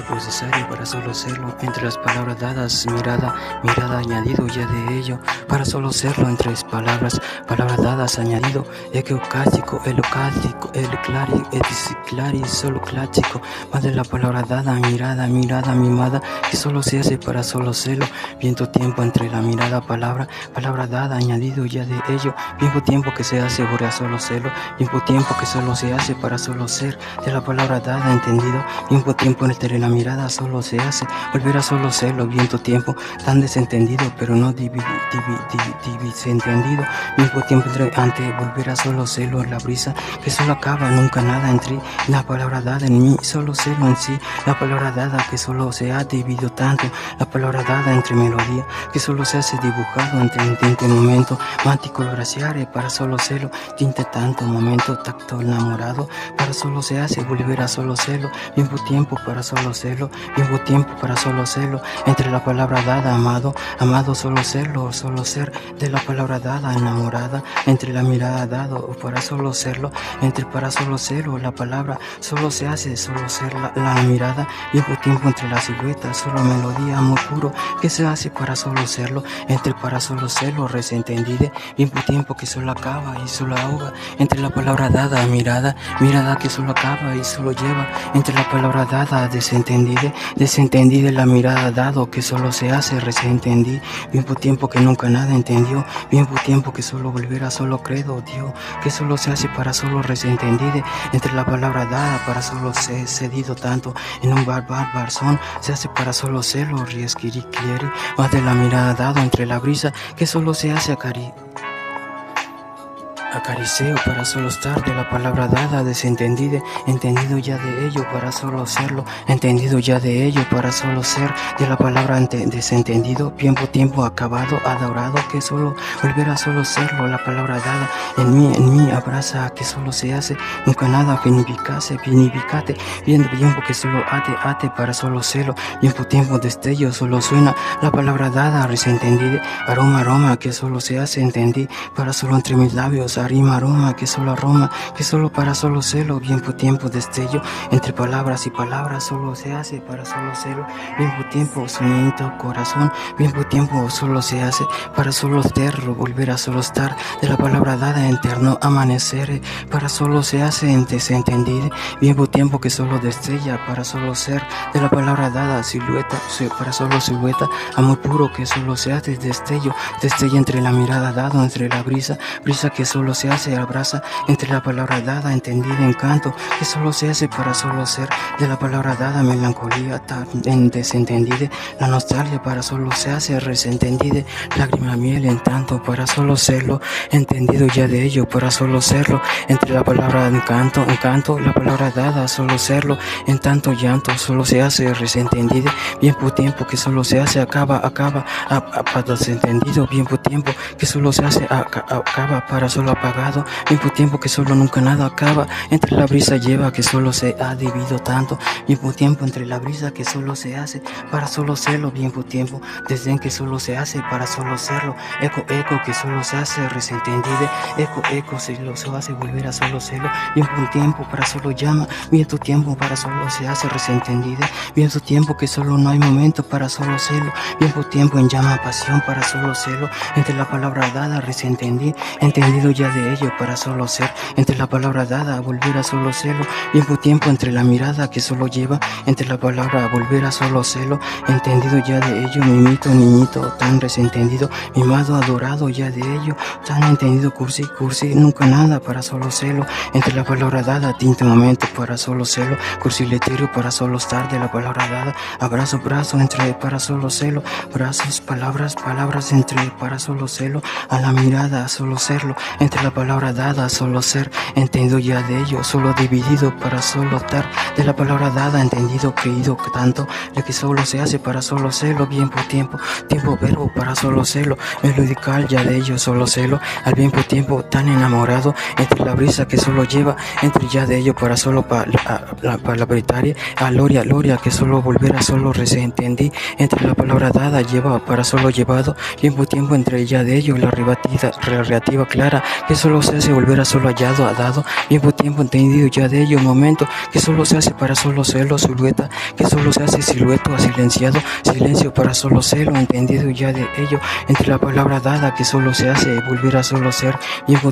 tiempo necesario para solo serlo, entre las palabras dadas, mirada añadido ya de ello, para solo serlo, entre las palabras dadas añadido, eucástico, clari, solo clásico, más de la palabra dada, mirada mimada, que solo se hace para solo serlo, viento tiempo entre la mirada, palabra dada, añadido ya de ello, tiempo que se hace para solo serlo, tiempo que solo se hace para solo ser, de la palabra dada, entendido, tiempo entre la mirada solo se hace, volver a solo serlo, viento tiempo, tan desentendido, pero no desentendido, tiempo ante volver a solo serlo, la brisa, que solo acaba, nunca nada entre la palabra dada en mí, solo serlo en sí, la palabra dada que solo se ha dividido tanto, la palabra dada entre melodía, que solo se hace dibujado entre momento, mático graciare, para solo serlo, tinte tanto, momento, tacto enamorado, para solo se hace, volver a solo serlo, tiempo para solo serlo, tiempo para solo serlo, entre la palabra dada, amado, solo serlo, solo ser, de la palabra dada, enamorada, entre la mirada dado, para solo serlo, entre para solo serlo, la palabra solo se hace, solo ser la mirada, tiempo entre la silueta, solo melodía, amor puro, que se hace para solo serlo, entre para solo serlo, resentendide, tiempo que solo acaba y solo ahoga, entre la palabra dada, mirada que solo acaba y solo lleva, entre la palabra dada, desentendide la mirada dado, que solo se hace, resentendí, tiempo que nunca nada entendió, tiempo que solo volverá, solo credo, Dios, que solo se hace para solo resentendide, entre la palabra dada, para solo ser cedido tanto, en un barbar son, se hace para solo serlo, riesquiri, más de la mirada dado, entre la brisa, que solo se hace acariceo para solo estar, de la palabra dada, desentendido ya de ello para solo serlo, entendido ya de ello para solo ser, de la palabra desentendido, tiempo acabado, adorado, que solo volver a solo serlo, la palabra dada, en mí abraza, que solo se hace, nunca nada, finificate, viendo tiempo que solo ate para solo serlo, tiempo destello, solo suena, la palabra dada, resentendide, aroma, que solo se hace, entendí, para solo entre mis labios, aroma, que solo para solo serlo, tiempo destello, entre palabras y palabras solo se hace para solo serlo, tiempo sonido, corazón, tiempo solo se hace para solo serlo, volver a solo estar, de la palabra dada, eterno amanecer, para solo se hace, desentendido, tiempo que solo destella, para solo ser, de la palabra dada, silueta, para solo silueta, amor puro que solo se hace, destella entre la mirada dado, entre la brisa que solo se hace, abraza, entre la palabra dada, entendida, encanto, que solo se hace para solo ser, de la palabra dada, melancolía, desentendida, la nostalgia para solo se hace, resentendida, lágrima, miel, en tanto, para solo serlo, entendido ya de ello, para solo serlo, entre la palabra encanto, la palabra dada, solo serlo, en tanto llanto, solo se hace, resentendida, tiempo que solo se hace, acaba, desentendido, tiempo que solo se hace, acaba para solo apagado, tiempo que solo nunca nada acaba, entre la brisa lleva, que solo se ha dividido tanto, tiempo entre la brisa que solo se hace para solo serlo, tiempo desdén que solo se hace para solo serlo, eco que solo se hace, resentendide, eco se lo hace, volver a solo serlo, tiempo para solo llama, tiempo para solo se hace, resentendide, tiempo que solo no hay momento para solo serlo, tiempo en llama, pasión para solo serlo, entre la palabra dada, resentendí, entendido ya de ello para solo ser, entre la palabra dada, volver a solo serlo, tiempo entre la mirada que solo lleva, entre la palabra volver a solo serlo, entendido ya de ello, mimito, niñito, tan resentendido, mimado, adorado ya de ello, tan entendido, cursi, nunca nada para solo serlo, entre la palabra dada, tinte momento para solo serlo, cursileterio para solo estar, de la palabra dada, abrazo, entre para solo serlo, brazos, palabras entre para solo serlo, a la mirada solo serlo, entre la palabra dada, solo ser, entendido ya de ello, solo dividido para solo estar, de la palabra dada, entendido, creído, que tanto, de que solo se hace para solo serlo, tiempo verbo para solo serlo, melodical ya de ello, solo serlo, al tiempo tan enamorado, entre la brisa que solo lleva, entre ya de ello para solo la palabritaria, a gloria que solo volver a solo resentendí, entre la palabra dada lleva para solo llevado, tiempo entre ya de ello, la relativa clara, que solo se hace volver a solo hallado, ha dado tiempo entendido ya de ello, momento que solo se hace para solo serlo, silueta que solo se hace silueto, ha silenciado, silencio para solo serlo, entendido ya de ello, entre la palabra dada que solo se hace volver a solo ser,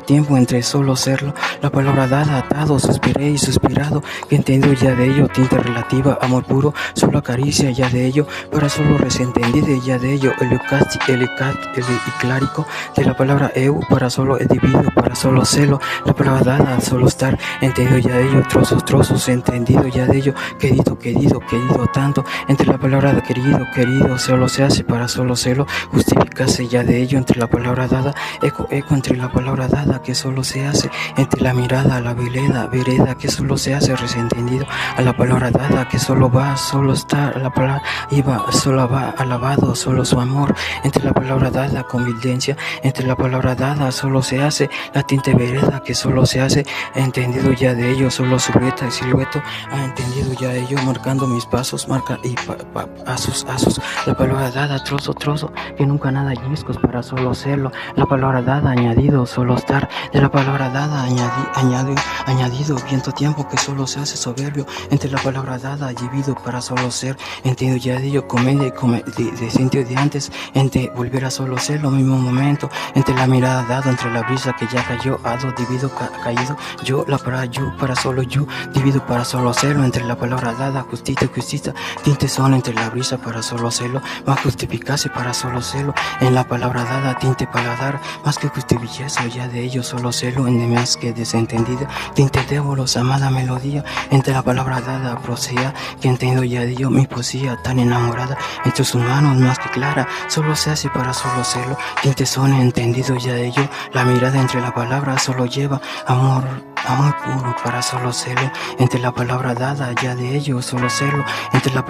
tiempo entre solo serlo, la palabra dada, atado, suspiré y suspirado, que entendido ya de ello, tinta relativa, amor puro, solo acaricia ya de ello, para solo resentendido ya de ello, el clárico de la palabra eu, para solo dividido, para solo serlo, la palabra dada, solo estar, entendido ya de ello, trozos, entendido ya de ello, querido tanto, entre la palabra querido, solo se hace para solo serlo, justificarse ya de ello, entre la palabra dada, eco, entre la palabra dada que solo se hace, entre la mirada, la vereda que solo se hace resentendido, a la palabra dada que solo va, solo está, a la palabra iba, solo va, alabado, solo su amor, entre la palabra dada, convivencia, entre la palabra dada solo se hace, la tinte vereda que solo se hace, entendido ya de ello, solo silueta y silueto, ha entendido ya de ello, marcando mis pasos, marca y pasos, la palabra dada, trozo, que nunca nada discos para solo serlo, la palabra dada, añadido, solo estar, de la palabra dada, añadido, viento tiempo que solo se hace soberbio, entre la palabra dada, vivido para solo ser, entendido ya de ello, comedia de sentido de antes, entre volver a solo ser, lo mismo momento, entre la mirada dada, entre la brisa que ya cayó, hado, divido, caído, yo, la para yo, para solo yo, divido para solo serlo, entre la palabra dada, justicia, tinte son entre la brisa para solo serlo, más justificarse para solo serlo, en la palabra dada, tinte paladar, más que justificarse ya de ello, solo serlo, en más que desentendida, tinte débolos, amada melodía, entre la palabra dada, prosea, que entiendo ya de ello, mi poesía tan enamorada, entre sus manos más que clara, solo se hace para solo serlo, tinte son entendido ya de ello, la mirada entre la palabra solo lleva amor puro para solo serlo, entre la palabra dada ya de ello, solo serlo, entre la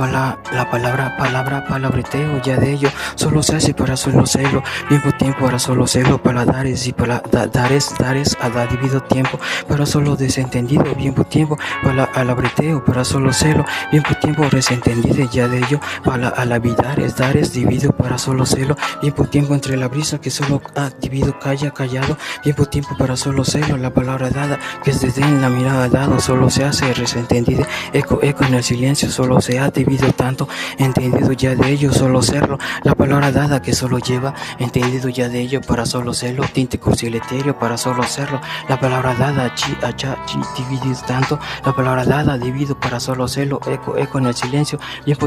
palabreteo ya de ello, solo se hace para solo serlo, mismo tiempo para solo serlo, paladares y paladares, a dar divido tiempo, para solo desentendido, mismo tiempo, palabreteo para solo serlo, mismo tiempo resentendido ya de ello, para alabidares, dares, divido para solo serlo, mismo tiempo entre la brisa que solo ha divido, callado, mismo tiempo para solo serlo, la palabra dada, que es desde en la mirada dado, solo se hace resentendido, eco en el silencio, solo se ha dividido tanto, entendido ya de ello, solo serlo, la palabra dada que solo lleva, entendido ya de ello, para solo serlo, tinte cursileterio, para solo serlo, la palabra dada, dividido tanto, la palabra dada, dividido para solo serlo, eco en el silencio,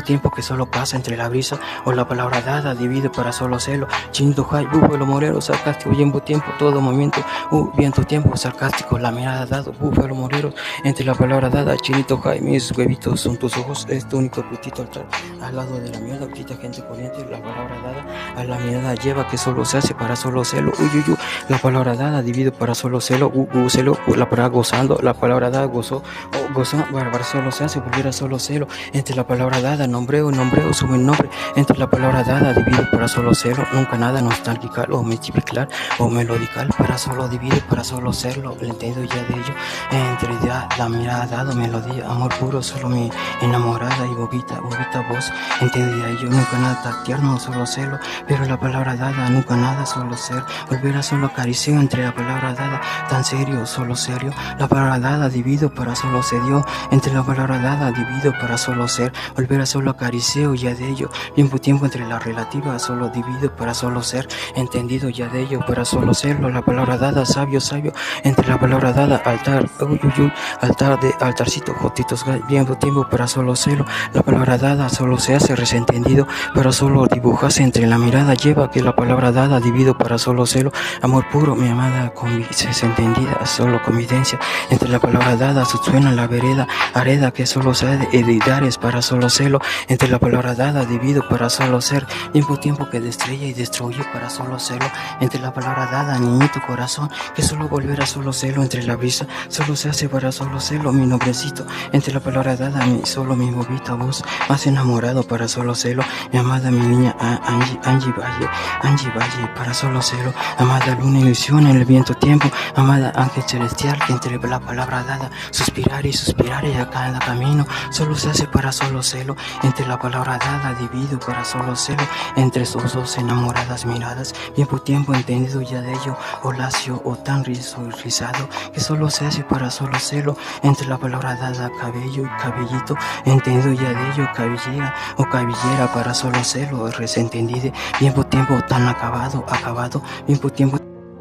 tiempo que solo pasa entre la brisa, o la palabra dada, dividido para solo serlo, chinito high, búfalo morero, sarcástico, tiempo, todo movimiento, viento tiempo, sarcástico, la mirada dado, búfalo morero, entre la palabra dada, chinito high, mis huevitos son tus ojos, es tu único putito altar, al lado de la mierda, quita gente corriente, la palabra dada, a la mirada lleva que solo se hace para solo serlo, la palabra dada, dividido para solo serlo, celo, la palabra gozando, la palabra dada, gozó, para solo se hace, volver a solo serlo, entre la palabra dada, nombreo, sube el nombre, entre la palabra dada, dividido para solo serlo, nunca nada nostálgica o multiplicar o melodical, para solo dividir, para solo serlo, el entendido ya de ello, entre ya la mirada dado, melodía, amor puro, solo mi enamorada y bobita voz, entendido ya ello, nunca nada tan tierno, solo serlo, pero la palabra dada, nunca nada, solo ser, volver a solo acariciar, entre la palabra dada, tan serio, solo serio, la palabra dada, dividido para solo se dio, entre la palabra dada, dividido para solo ser, volver a solo acariciar ya de ello, tiempo entre la relativa, solo dividido para solo ser, entendido ya de ello, para solo serlo, la palabra dada, sabio, entre la palabra dada, altar, altar de altarcito, jotitos, tiempo para solo serlo, la palabra dada solo se hace resentendido, para solo dibujarse, entre la mirada lleva que la palabra dada, dividido para solo serlo, amor puro, mi amada, entendida, solo convivencia, entre la palabra dada, suena la vereda, areda que solo se ha de edidares para solo serlo, entre la palabra dada, dividido para solo ser, tiempo que destrella y destruye para solo serlo, entre la palabra dada, niñito corazón, que solo volver a solo serlo, entre la brisa, solo se hace para solo serlo, mi nombrecito, entre la palabra dada, solo mi bobita voz, más enamorado para solo serlo, mi amada, mi niña, Angie Valle, para solo serlo, amada luna ilusión en el viento tiempo, amada ángel celestial, que entre la palabra dada, suspirar y suspirar y a cada camino solo se hace para solo celo. Entre la palabra dada divido para solo celo. Entre esos dos enamoradas miradas, tiempo entendido ya de ello, o lacio o tan rizado, que solo se hace para solo celo. Entre la palabra dada cabello y cabellito, entendido ya de ello, cabellera o cabellera para solo celo, resentendide. Tiempo tan acabado, tiempo